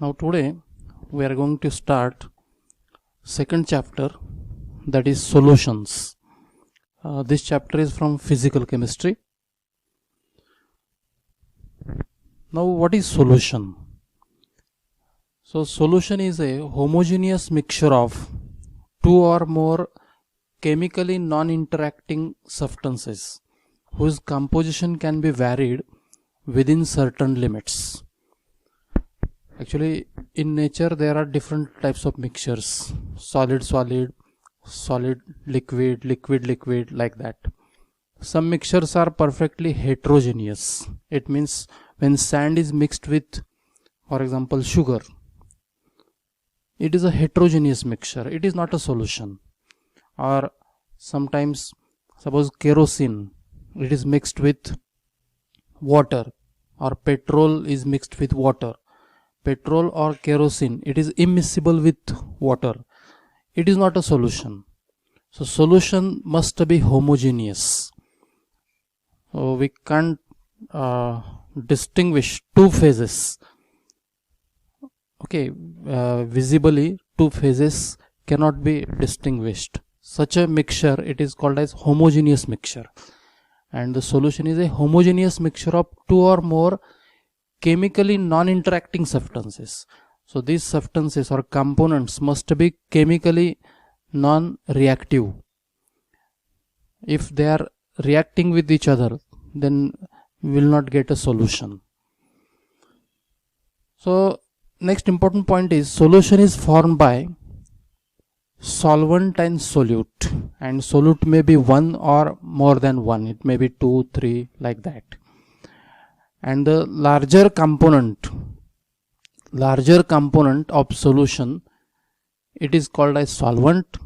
Now today we are going to start second chapter, that is solutions. This chapter is from physical chemistry. Now what is solution? So solution is a homogeneous mixture of two or more chemically non-interacting substances whose composition can be varied within certain limits. Actually, in nature there are different types of mixtures: solid solid, solid liquid, liquid liquid, like that. Some mixtures are perfectly heterogeneous. It means when sand is mixed with, for example, sugar, it is a heterogeneous mixture, it is not a solution. Or sometimes, suppose kerosene, it is mixed with water, or petrol is mixed with water. Petrol or kerosene, it is immiscible with water, it is not a solution. So solution must be homogeneous. So we can't distinguish two phases. Visibly two phases cannot be distinguished. Such a mixture, it is called as homogeneous mixture, and the solution is a homogeneous mixture of two or more chemically non-interacting substances. So these substances or components must be chemically non-reactive. If they are reacting with each other, then we will not get a solution. So next important point is solution is formed by solvent and solute, and solute may be one or more than one, it may be 2, 3, like that. And the larger component of solution, it is called as solvent,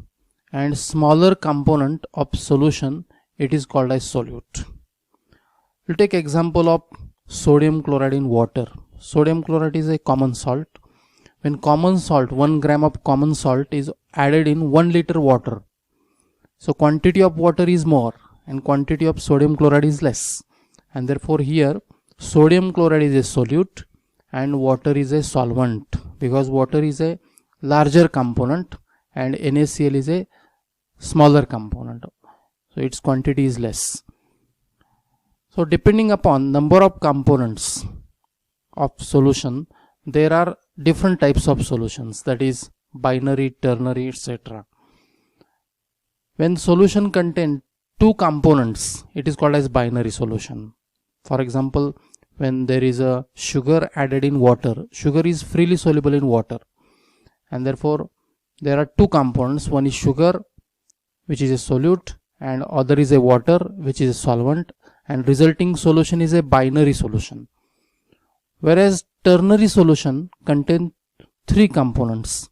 and smaller component of solution, it is called as solute. We'll take example of sodium chloride in water. Sodium chloride is a common salt. When common salt, 1 gram of common salt is added in 1 liter water, so quantity of water is more and quantity of sodium chloride is less, and therefore here sodium chloride is a solute and water is a solvent, because water is a larger component and NaCl is a smaller component, so its quantity is less. So depending upon number of components of solution, there are different types of solutions, that is binary, ternary, etc. When solution contains two components, it is called as binary solution. For example, when there is a sugar added in water, sugar is freely soluble in water, and therefore there are two components, one is sugar which is a solute and other is a water which is a solvent, and resulting solution is a binary solution. Whereas ternary solution contains three components.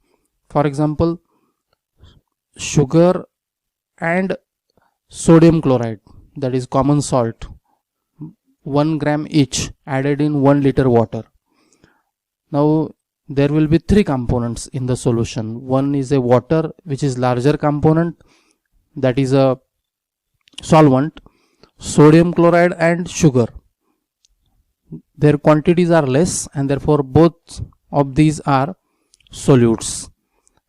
For example, sugar and sodium chloride, that is common salt, 1 gram each added in 1 liter water. Now there will be three components in the solution. One is a water which is larger component, that is a solvent. Sodium chloride and sugar, their quantities are less and therefore both of these are solutes,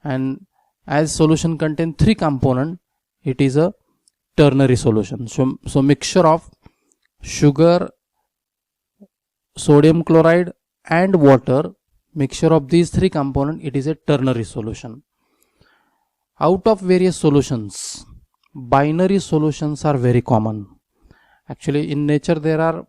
and as solution contains three components, it is a ternary solution. So mixture of sugar, sodium chloride and water, mixture of these three components, it is a ternary solution. Out of various solutions, binary solutions are very common. Actually in nature there are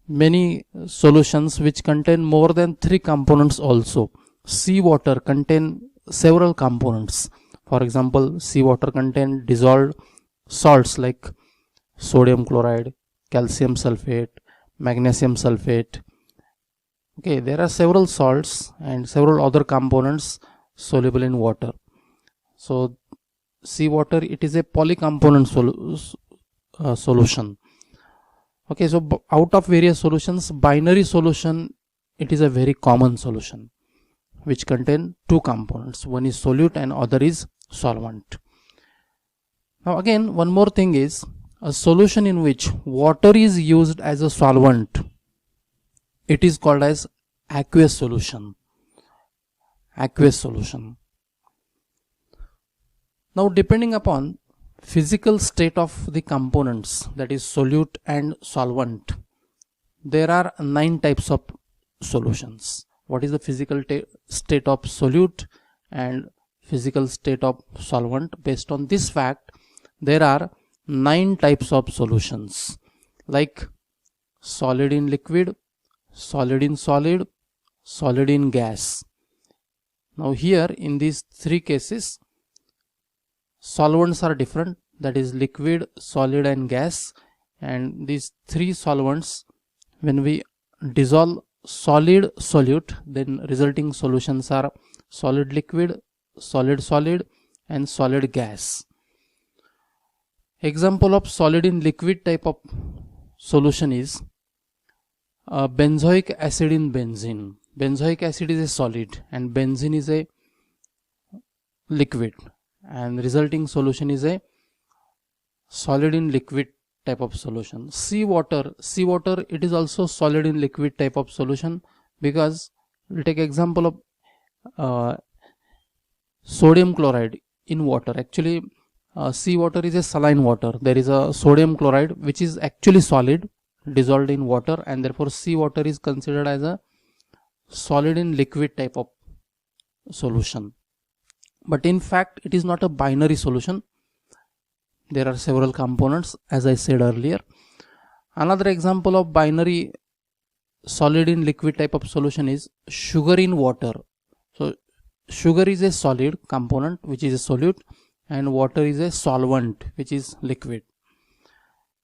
many solutions which contain more than three components also. Seawater contain several components. For example, seawater contain dissolved salts like sodium chloride, calcium sulfate, magnesium sulfate. There are several salts and several other components soluble in water. So seawater, it is a polycomponent solution. So out of various solutions, binary solution, it is a very common solution which contain two components, one is solute and other is solvent. Now again, one more thing is a solution in which water is used as a solvent, it is called as aqueous solution. Aqueous solution. Now, depending upon physical state of the components, that is solute and solvent, there are 9 types of solutions. What is the physical state of solute and physical state of solvent? Based on this fact, there are 9 types of solutions, like solid in liquid, solid in solid, solid in gas. Now here in these 3 cases, solvents are different, that is liquid, solid and gas, and these 3 solvents, when we dissolve solid solute, then resulting solutions are solid liquid, solid solid and solid gas. Example of solid in liquid type of solution is benzoic acid in benzene. Benzoic acid is a solid and benzene is a liquid, and resulting solution is a solid in liquid type of solution. Seawater, it is also solid in liquid type of solution, because we'll take example of sodium chloride in water. Actually seawater is a saline water. There is a sodium chloride which is actually solid dissolved in water, and therefore seawater is considered as a solid in liquid type of solution. But in fact it is not a binary solution. There are several components, as I said earlier. Another example of binary solid in liquid type of solution is sugar in water. So sugar is a solid component which is a solute, and water is a solvent which is liquid.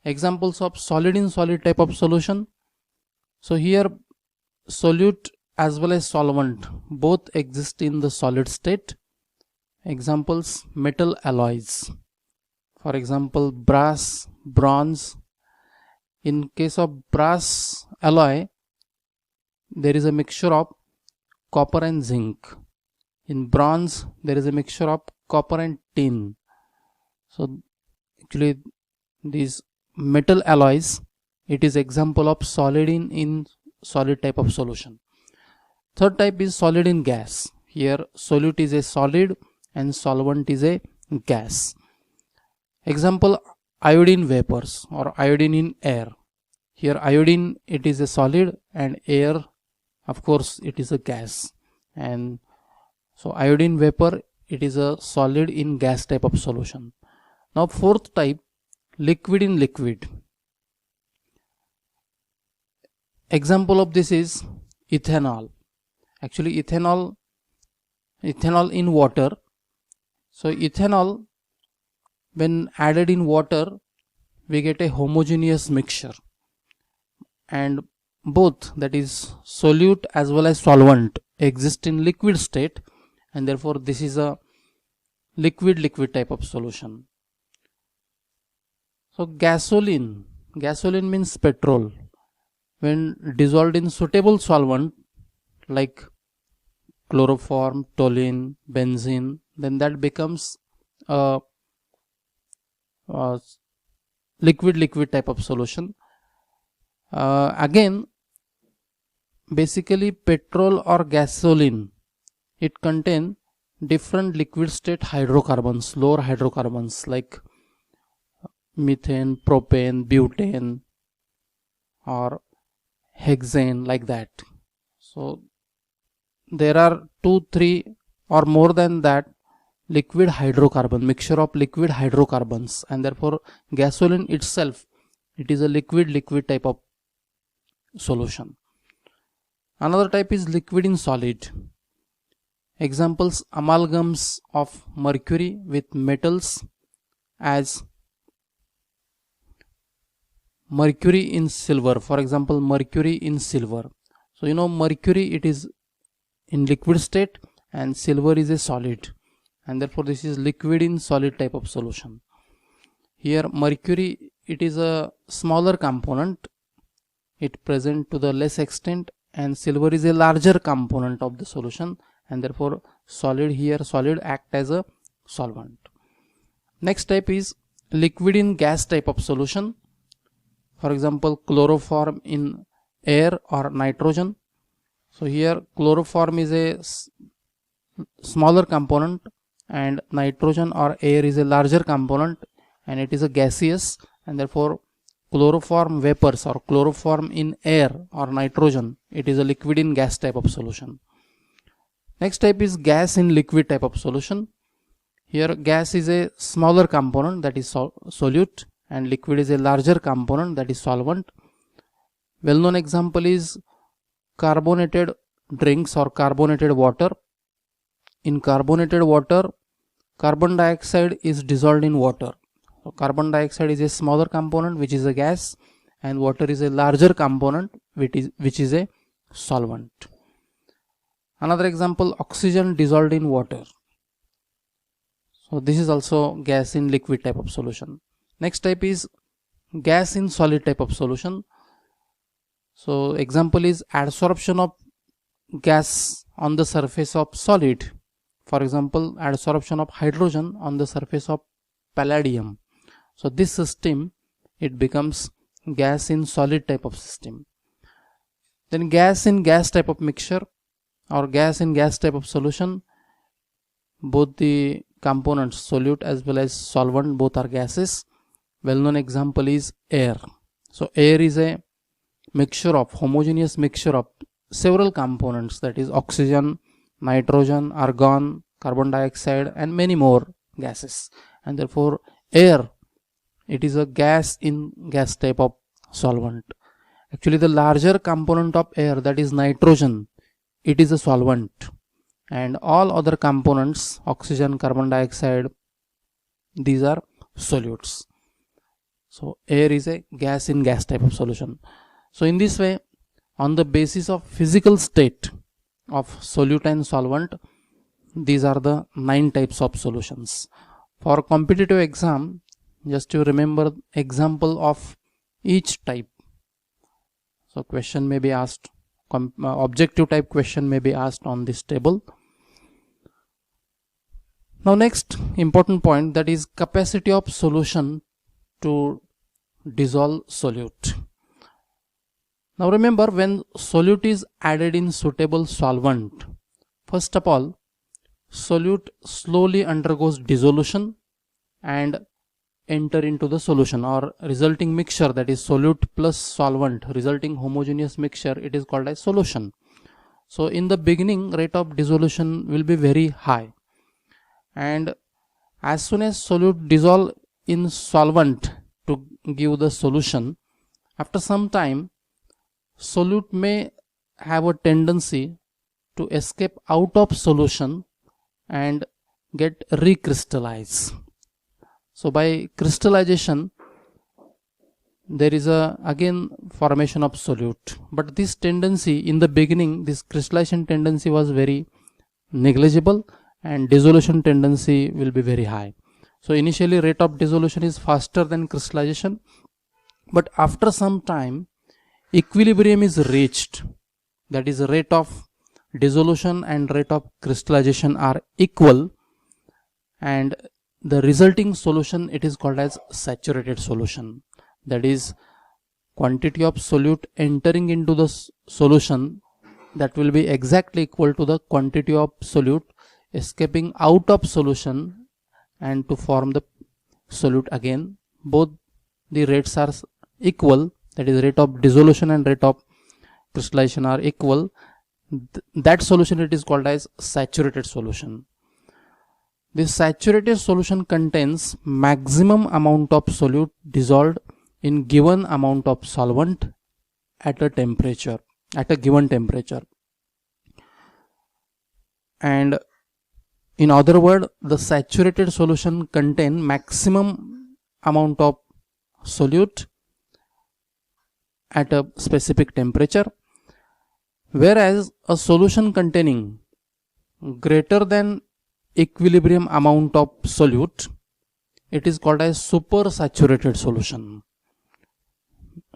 Examples of solid in solid type of solution. So here solute as well as solvent both exist in the solid state. Examples: metal alloys, for example brass, bronze. In case of brass alloy, there is a mixture of copper and zinc. In bronze, there is a mixture of copper and tin. So actually these metal alloys, it is example of solid in solid type of solution. Third type is solid in gas. Here solute is a solid and solvent is a gas. Example: iodine vapors or iodine in air. Here iodine, it is a solid, and air, of course, it is a gas. And so iodine vapor, it is a solid in gas type of solution. Now fourth type, liquid in liquid. Example of this is ethanol. Actually ethanol in water. So ethanol, when added in water, we get a homogeneous mixture, and both, that is solute as well as solvent, exist in liquid state, and therefore this is a liquid type of solution. So gasoline means petrol. When dissolved in suitable solvent like chloroform, toluene, benzene, then that becomes a liquid type of solution. Again, basically petrol or gasoline, it contain different liquid state hydrocarbons, lower hydrocarbons like methane, propane, butane or hexane, like that. So there are 2, 3 or more than that liquid hydrocarbon, mixture of liquid hydrocarbons, and therefore gasoline itself, it is a liquid type of solution. Another type is liquid in solid. Examples: amalgams of mercury with metals, as mercury in silver, for example mercury in silver. So you know mercury, it is in liquid state and silver is a solid, and therefore this is liquid in solid type of solution. Here mercury, it is a smaller component, it present to the less extent, and silver is a larger component of the solution, and therefore solid act as a solvent. Next type is liquid in gas type of solution. For example chloroform in air or nitrogen. So here chloroform is a smaller component and nitrogen or air is a larger component, and it is a gaseous, and therefore chloroform vapors or chloroform in air or nitrogen, it is a liquid in gas type of solution. Next type is gas in liquid type of solution. Here gas is a smaller component, that is solute, and liquid is a larger component, that is solvent. Well known example is carbonated drinks or carbonated water. In carbonated water, carbon dioxide is dissolved in water. So carbon dioxide is a smaller component, which is a gas, and water is a larger component, which is a solvent. Another example, oxygen dissolved in water. So this is also gas in liquid type of solution. Next type is gas in solid type of solution. So example is adsorption of gas on the surface of solid. For example, adsorption of hydrogen on the surface of palladium. So this system, it becomes gas in solid type of system. Then gas in gas type of mixture or gas in gas type of solution, both the components solute as well as solvent, both are gases. Well known example is air. So air is a mixture of homogeneous mixture of several components, that is oxygen, nitrogen, argon, carbon dioxide, and many more gases, and therefore air, it is a gas in gas type of solvent. Actually the larger component of air, that is nitrogen, it is a solvent, and all other components, oxygen, carbon dioxide, these are solutes. So air is a gas in gas type of solution. So in this way, on the basis of physical state of solute and solvent, these are the 9 types of solutions. For competitive exam, just to remember example of each type. So question may be asked, objective type question may be asked on this table. Now next important point, that is capacity of solution to dissolve solute. Now remember, when solute is added in suitable solvent, first of all, solute slowly undergoes dissolution and enter into the solution or resulting mixture, that is solute plus solvent, resulting homogeneous mixture, it is called as solution. So in the beginning, rate of dissolution will be very high, and as soon as solute dissolve in solvent to give the solution, after some time solute may have a tendency to escape out of solution and get recrystallized. So by crystallization, there is again formation of solute, but this tendency in the beginning, this crystallization tendency was very negligible and dissolution tendency will be very high. So initially rate of dissolution is faster than crystallization, but after some time equilibrium is reached, that is rate of dissolution and rate of crystallization are equal, and the resulting solution, it is called as saturated solution. That is quantity of solute entering into the solution, that will be exactly equal to the quantity of solute escaping out of solution and to form the solute again. Both the rates are equal, that is rate of dissolution and rate of crystallization are equal. That solution, it is called as saturated solution. This saturated solution contains maximum amount of solute dissolved in given amount of solvent at a temperature, at a given temperature. And in other words, the saturated solution contain maximum amount of solute at a specific temperature, whereas a solution containing greater than equilibrium amount of solute, it is called as supersaturated solution.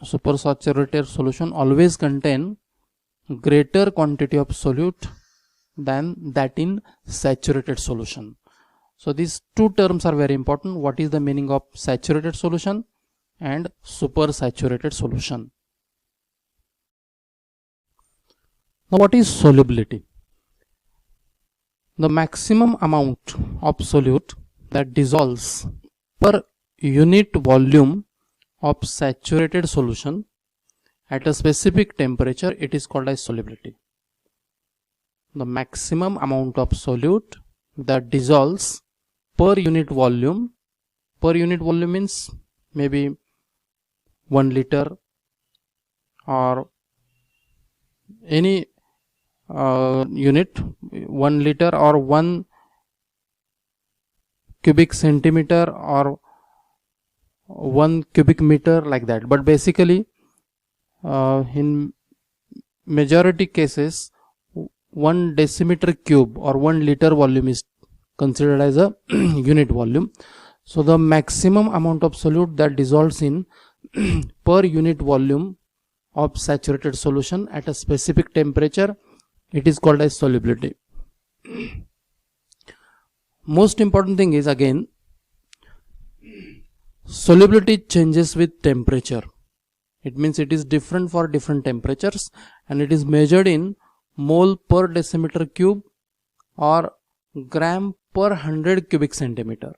Supersaturated solution always contain greater quantity of solute than that in saturated solution. So these two terms are very important. What is the meaning of saturated solution and supersaturated solution? Now what is solubility? The maximum amount of solute that dissolves per unit volume of saturated solution at a specific temperature, it is called as solubility. The maximum amount of solute that dissolves per unit volume means maybe 1 liter or any unit, 1 liter or 1 cubic centimeter or 1 cubic meter, like that. But basically in majority cases 1 decimeter cube or 1 liter volume is considered as a unit volume. So the maximum amount of solute that dissolves in per unit volume of saturated solution at a specific temperature, it is called as solubility. Most important thing is, again, solubility changes with temperature. It means it is different for different temperatures, and it is measured in mole per decimeter cube or gram per 100 cubic centimeter.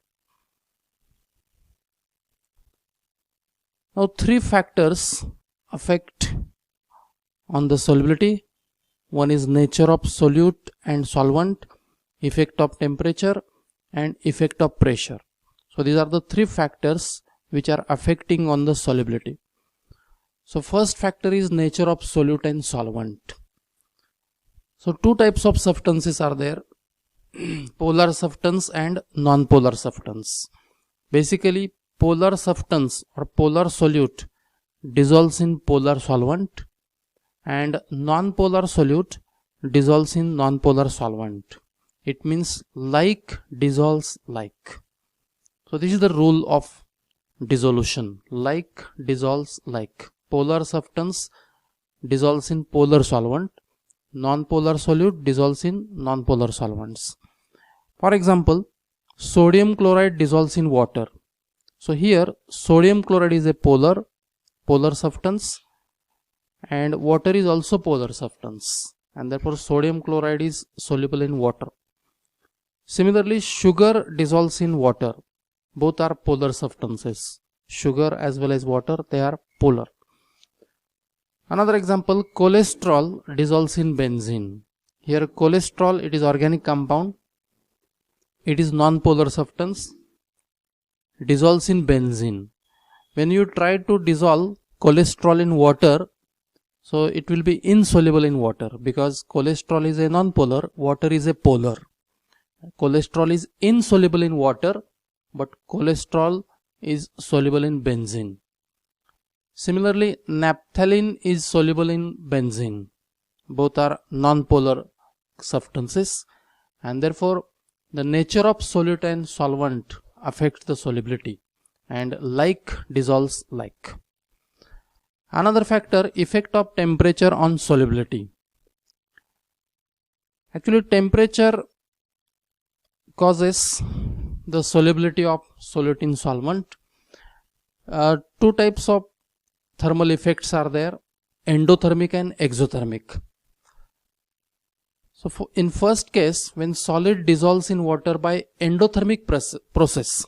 Now 3 factors affect on the solubility. One is nature of solute and solvent, effect of temperature, and effect of pressure. So these are the 3 factors which are affecting on the solubility. So first factor is nature of solute and solvent. So 2 types of substances are there, polar substance and non-polar substance. Basically, polar substance or polar solute dissolves in polar solvent, and non-polar solute dissolves in non-polar solvent. It means like dissolves like. So this is the rule of dissolution. Like dissolves like. Polar substance dissolves in polar solvent. Non-polar solute dissolves in non-polar solvents. For example, sodium chloride dissolves in water. So here sodium chloride is a polar substance, and water is also polar substance, and therefore sodium chloride is soluble in water. Similarly, sugar dissolves in water. Both are polar substances. Sugar as well as water, they are polar. Another example, cholesterol dissolves in benzene. Here cholesterol, it is organic compound. It is non-polar substance. Dissolves in benzene. When you try to dissolve cholesterol in water, so it will be insoluble in water, because cholesterol is a non-polar, water is a polar. Cholesterol is insoluble in water, but cholesterol is soluble in benzene. Similarly, naphthalene is soluble in benzene. Both are non-polar substances, and therefore the nature of solute and solvent affects the solubility, and like dissolves like. Another factor, effect of temperature on solubility. Actually, temperature causes the solubility of solute in solvent. 2 types of thermal effects are there, endothermic and exothermic. So in first case, when solid dissolves in water by endothermic process,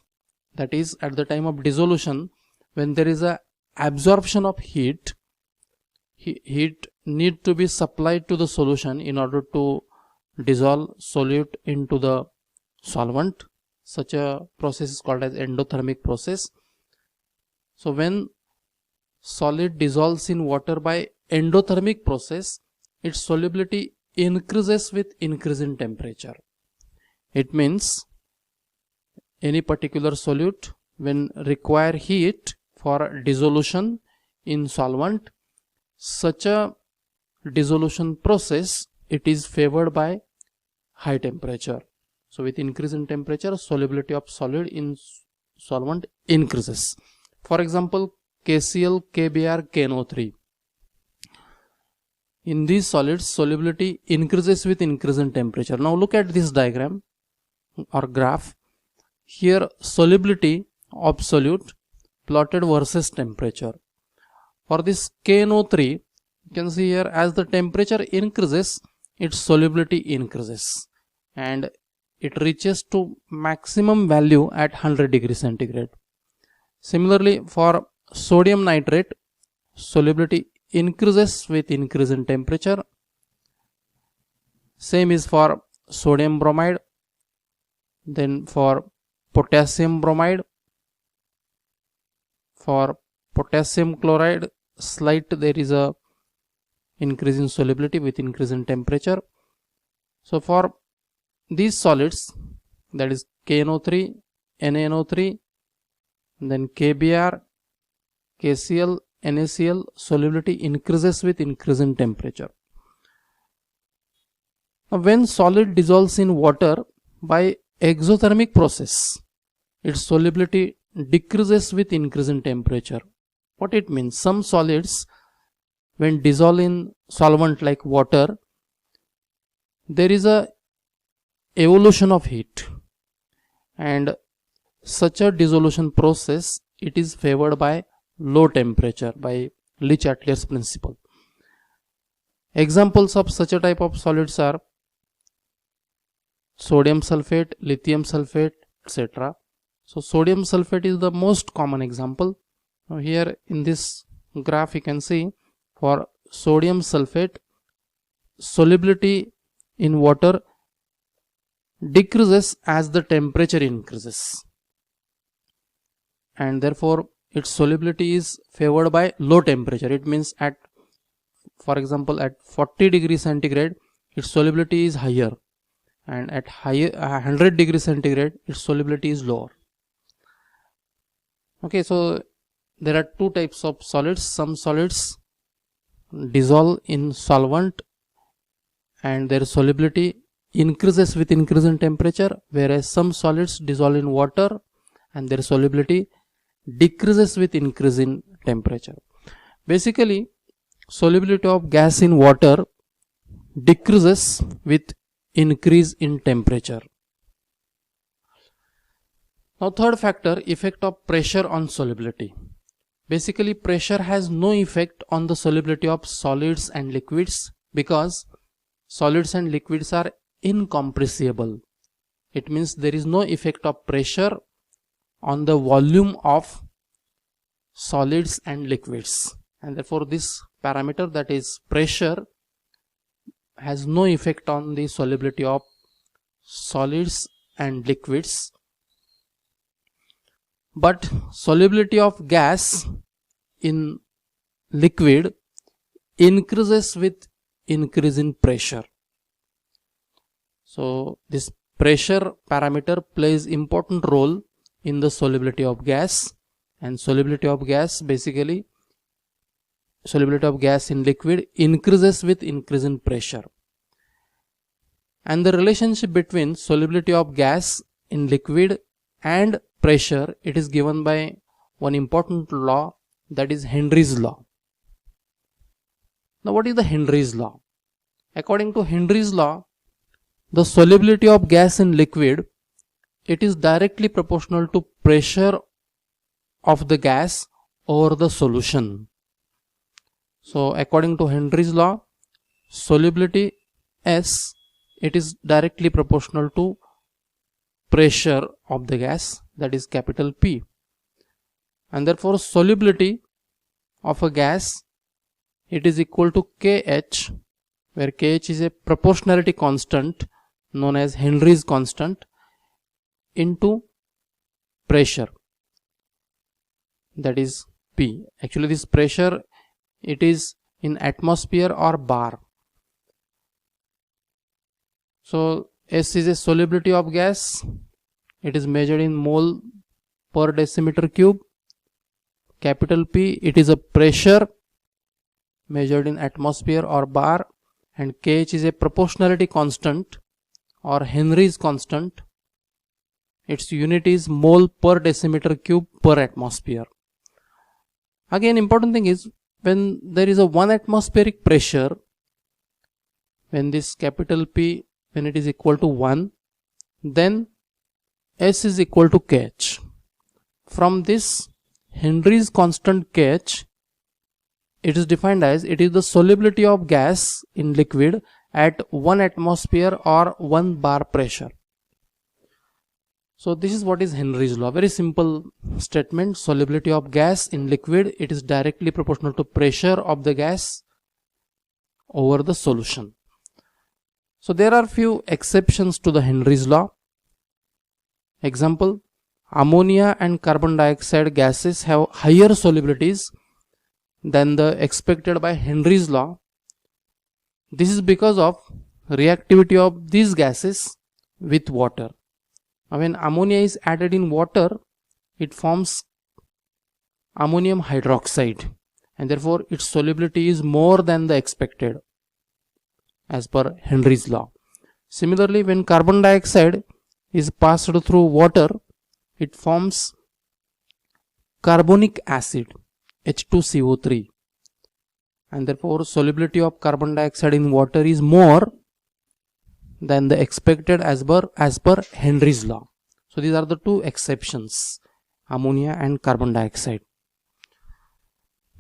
that is at the time of dissolution, when there is a absorption of heat need to be supplied to the solution in order to dissolve solute into the solvent. Such a process is called as endothermic process. So when solid dissolves in water by endothermic process, its solubility increases with increase in temperature. It means any particular solute, when require heat for dissolution in solvent, such a dissolution process, it is favored by high temperature. So with increase in temperature, solubility of solid in solvent increases. For example, KCl, KBr, KNO3. In these solids, solubility increases with increase in temperature. Now look at this diagram or graph. Here solubility of solute plotted versus temperature. For this KNO3, You can see here, as the temperature increases, its solubility increases and it reaches to maximum value at 100 degrees centigrade. Similarly, for sodium nitrate, solubility increases with increase in temperature. Same is for sodium bromide, then for potassium bromide, for potassium chloride, slight there is a increase in solubility with increase in temperature. So for these solids, that is KNO3, NaNO3, then KBr, KCl, NaCl, solubility increases with increase in temperature. Now, when solid dissolves in water by exothermic process, its solubility decreases with increase in temperature. What it means? Some solids, when dissolve in solvent like water, there is a evolution of heat, and such a dissolution process, it is favored by low temperature, by Le-Chatelier's principle. Examples of such a type of solids are sodium sulfate, lithium sulfate, etc. So sodium sulfate is the most common example. Now here in this graph you can see, for sodium sulfate, solubility in water decreases as the temperature increases, and therefore its solubility is favored by low temperature. It means at, for example, at 40 degrees centigrade its solubility is higher, and at 100 degrees centigrade its solubility is lower. Okay, so there are two types of solids. Some solids dissolve in solvent and their solubility increases with increase in temperature, whereas some solids dissolve in water and their solubility decreases with increase in temperature. Basically, solubility of gas in water decreases with increase in temperature. Now third factor, effect of pressure on solubility. Basically, pressure has no effect on the solubility of solids and liquids because solids and liquids are incompressible. It means there is no effect of pressure on the volume of solids and liquids, and therefore this parameter, that is pressure, has no effect on the solubility of solids and liquids. But solubility of gas in liquid increases with increase in pressure. So this pressure parameter plays important role in the solubility of gas, and solubility of gas, basically solubility of gas in liquid increases with increase in pressure. And the relationship between solubility of gas in liquid and pressure, it is given by one important law, that is Henry's law. Now what is the Henry's law? According to Henry's law, the solubility of gas in liquid, it is directly proportional to pressure of the gas over the solution. So according to Henry's law, solubility S, it is directly proportional to pressure of the gas, that is capital P, and therefore solubility of a gas, it is equal to KH, where KH is a proportionality constant known as Henry's constant, into pressure, that is P. Actually this pressure, it is in atmosphere or bar. So S is a solubility of gas, it is measured in mole per decimeter cube. Capital P, it is a pressure measured in atmosphere or bar, and KH is a proportionality constant or Henry's constant. Its unit is mole per decimeter cube per atmosphere. Again, important thing is, when there is a 1 atmospheric pressure, when this capital P, when it is equal to 1, then S is equal to KH. From this Henry's constant KH, it is defined as it is the solubility of gas in liquid at 1 atmosphere or 1 bar pressure. So this is what is Henry's law. Very simple statement. Solubility of gas in liquid, it is directly proportional to pressure of the gas over the solution. So there are few exceptions to the Henry's law. Example, ammonia and carbon dioxide gases have higher solubilities than the expected by Henry's law. This is because of reactivity of these gases with water. When ammonia is added in water, it forms ammonium hydroxide, and therefore its solubility is more than the expected as per Henry's law. Similarly, when carbon dioxide is passed through water, it forms carbonic acid, H2CO3, and therefore solubility of carbon dioxide in water is more than the expected as per Henry's law. So these are the two exceptions, ammonia and carbon dioxide.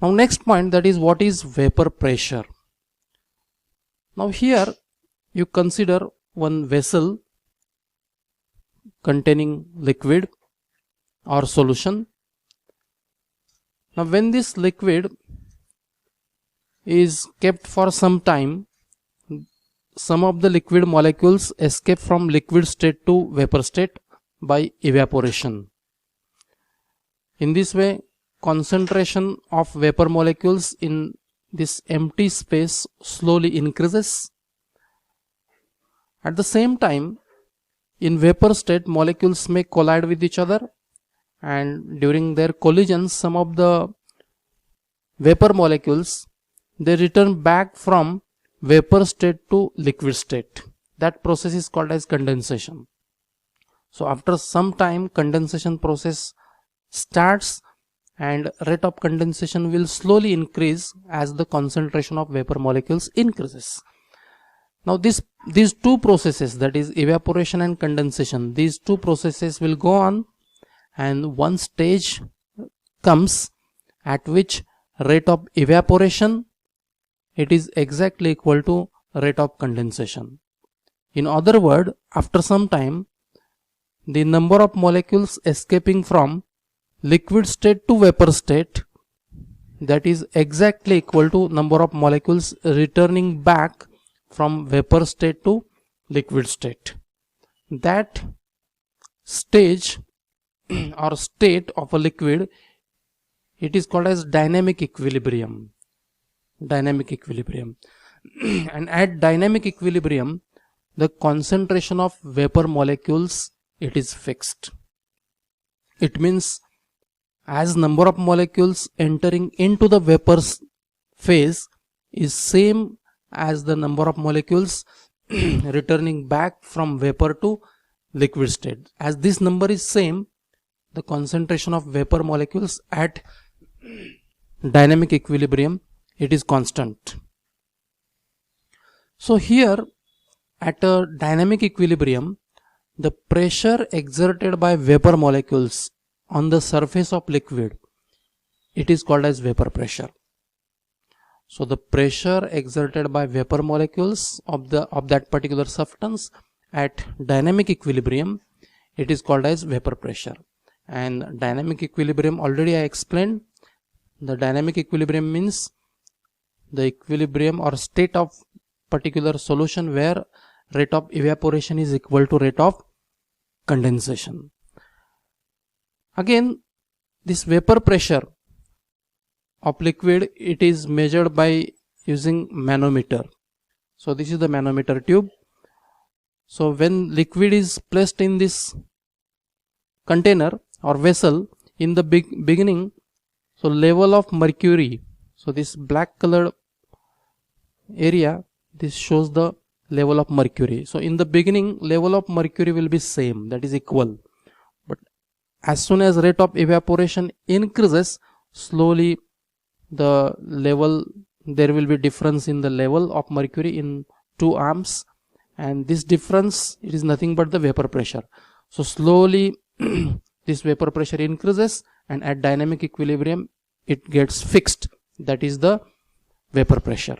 Now next point, that is what is vapor pressure. Now here you consider one vessel containing liquid or solution. Now when this liquid is kept for some time, some of the liquid molecules escape from liquid state to vapor state by evaporation. In this way, concentration of vapor molecules in this empty space slowly increases. At the same time, in vapor state, molecules may collide with each other, and during their collisions, some of the vapor molecules, they return back from vapor state to liquid state. That process is called as condensation. So after some time, condensation process starts, and rate of condensation will slowly increase as the concentration of vapor molecules increases. Now these two processes, that is evaporation and condensation, these two processes will go on, and one stage comes at which rate of evaporation, it is exactly equal to rate of condensation. In other words, after some time, the number of molecules escaping from liquid state to vapor state, that is exactly equal to number of molecules returning back from vapor state to liquid state. That stage or state of a liquid, it is called as dynamic equilibrium. Dynamic equilibrium. And at dynamic equilibrium, the concentration of vapor molecules, it is fixed. It means as number of molecules entering into the vapor phase is same as the number of molecules returning back from vapor to liquid state. As this number is same, the concentration of vapor molecules at dynamic equilibrium, it is constant. So here at a dynamic equilibrium, the pressure exerted by vapor molecules on the surface of liquid, it is called as vapor pressure. So the pressure exerted by vapor molecules of that particular substance at dynamic equilibrium, it is called as vapor pressure. And dynamic equilibrium, already I explained. The dynamic equilibrium means the equilibrium or state of particular solution where rate of evaporation is equal to rate of condensation. Again, this vapor pressure of liquid, it is measured by using manometer. So this is the manometer tube. So when liquid is placed in this container or vessel, in the beginning, so level of mercury, so this black colored area, this shows the level of mercury. So in the beginning, level of mercury will be same, that is equal. But as soon as rate of evaporation increases, slowly the level, there will be difference in the level of mercury in 2 arms, and this difference, it is nothing but the vapor pressure. So slowly this vapor pressure increases, and at dynamic equilibrium it gets fixed that is the vapor pressure.